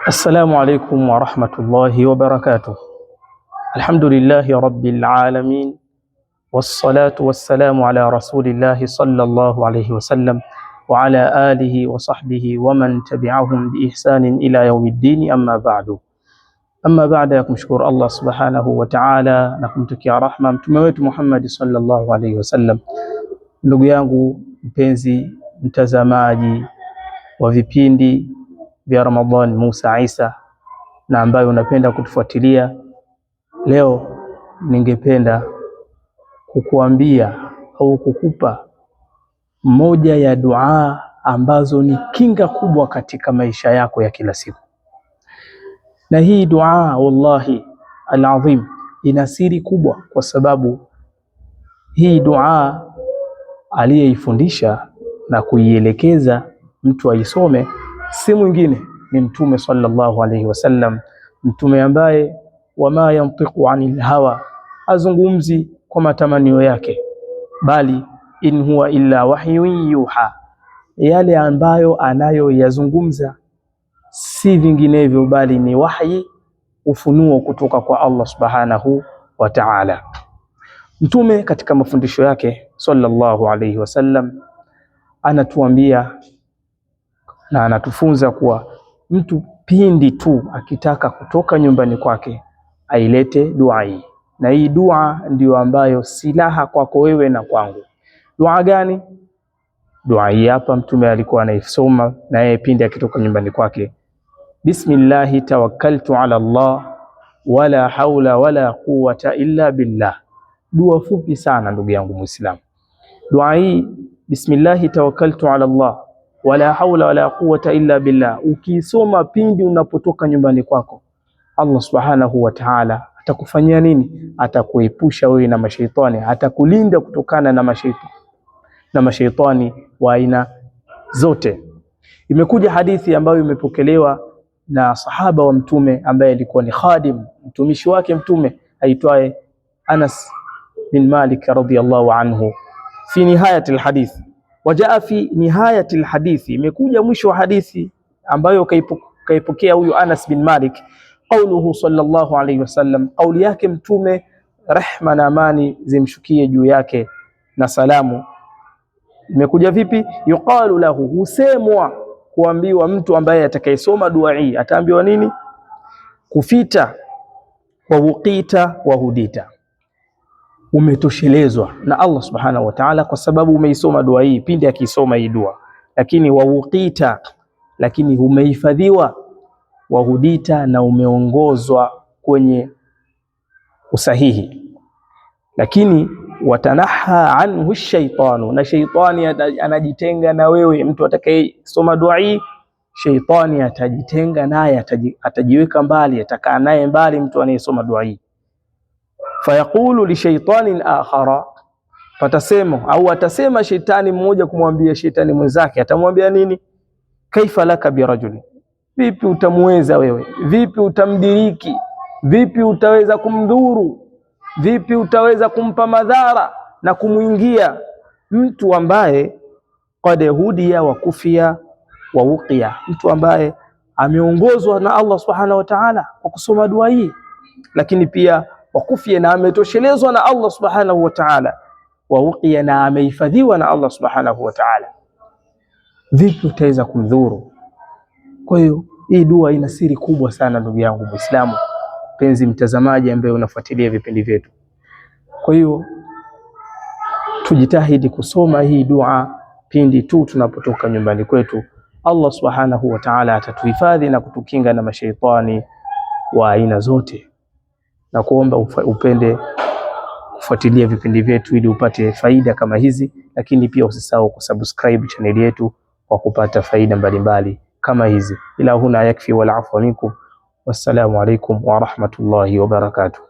السلام عليكم ورحمة الله وبركاته. الحمد لله رب العالمين، والصلاة والسلام على رسول الله صلى الله عليه وسلم وعلى آله وصحبه ومن تبعهم بإحسان إلى يوم الدين. أما بعد ya kumshukuru Allah subhanahu wa ta'ala na kumtukia rahma mtume wetu Muhammad sallallahu alaihi wasallam. Ndugu yangu mpenzi mtazamaji wa vipindi vya Ramadhan Musa Isa na ambayo unapenda kutufuatilia, leo ningependa kukuambia au kukupa moja ya dua ambazo ni kinga kubwa katika maisha yako ya kila siku. Na hii dua wallahi alazim ina siri kubwa, kwa sababu hii dua aliyeifundisha na kuielekeza mtu aisome si mwingine ni Mtume sallallahu alaihi wasallam, mtume ambaye wama yantiqu anil hawa, azungumzi kwa matamanio yake, bali in huwa illa wahyun yuha, yale ambayo anayoyazungumza si vinginevyo bali ni wahyi, ufunuo kutoka kwa Allah subhanahu wa ta'ala. Mtume katika mafundisho yake sallallahu alaihi wasallam anatuambia na anatufunza kuwa mtu pindi tu akitaka kutoka nyumbani kwake ailete dua hii, na hii dua ndiyo ambayo silaha kwako wewe na kwangu. Dua gani? Dua hii hapa mtume alikuwa anaisoma na yeye pindi akitoka nyumbani kwake: bismillahi tawakkaltu ala Allah wala haula wala quwwata illa billah. Dua fupi sana ndugu yangu Muislamu. Dua hii bismillahi tawakkaltu ala Allah wala haula wala quwwata illa billah, ukisoma pindi unapotoka nyumbani kwako, Allah subhanahu wa ta'ala atakufanyia nini? Atakuepusha wewe na mashaitani, atakulinda kutokana na mashaitani wa aina zote. Imekuja hadithi ambayo imepokelewa na sahaba wa mtume ambaye alikuwa ni khadim, mtumishi wake mtume, aitwaye Anas bin Malik radhiyallahu anhu. Fi nihayat alhadith wajaa fi nihayat alhadith, imekuja mwisho wa hadithi ambayo kaipokea huyu Anas bin Malik, qauluhu sallallahu alayhi wasallam, qauli yake mtume, rehma na amani zimshukie juu yake na salamu. Imekuja vipi? Yuqalu lahu, husemwa kuambiwa mtu ambaye atakayesoma dua hii ataambiwa nini? Kufita wa wuqita wa hudita, umetoshelezwa na Allah subhanahu wa ta'ala kwa sababu umeisoma dua hii pindi akisoma hii dua. Lakini wa wuqita, lakini umehifadhiwa, wa hudita, na umeongozwa kwenye usahihi. Lakini watanaha anhu shaitanu, na shaitani anajitenga na wewe. Mtu atakayesoma dua hii, shaitani atajitenga naye, atajiweka mbali, atakaa naye mbali mtu anayesoma dua hii. Fayaqulu li shaitanin akhara, patasema au atasema shaitani mmoja kumwambia shaitani mwenzake, atamwambia nini? Kaifa laka birajuli, vipi utamweza wewe, vipi utamdiriki, vipi utaweza kumdhuru, vipi utaweza kumpa madhara na kumuingia mtu ambaye qad hudiya wa kufia wa wuqiya, mtu ambaye ameongozwa na Allah subhanahu wa ta'ala kwa kusoma dua hii, lakini pia wa kufia, na ametoshelezwa na Allah subhanahu wa ta'ala, wa wuqiya, na amehifadhiwa na Allah subhanahu wa ta'ala. Vipi utaweza kumdhuru? Kwa hiyo hii dua ina siri kubwa sana ndugu yangu Muislamu, penzi mtazamaji ambaye unafuatilia vipindi vyetu. Kwa hiyo tujitahidi kusoma hii dua pindi tu tunapotoka nyumbani kwetu. Allah subhanahu wa ta'ala atatuhifadhi na kutukinga na mashaitani wa aina zote, na kuomba upende kufuatilia vipindi vyetu ili upate faida kama hizi, lakini pia usisahau kusubscribe channel yetu kwa kupata faida mbalimbali kama hizi. Ila huna yakfi wal afwa minkum. Wassalamu alaikum wa rahmatullahi wa barakatuh.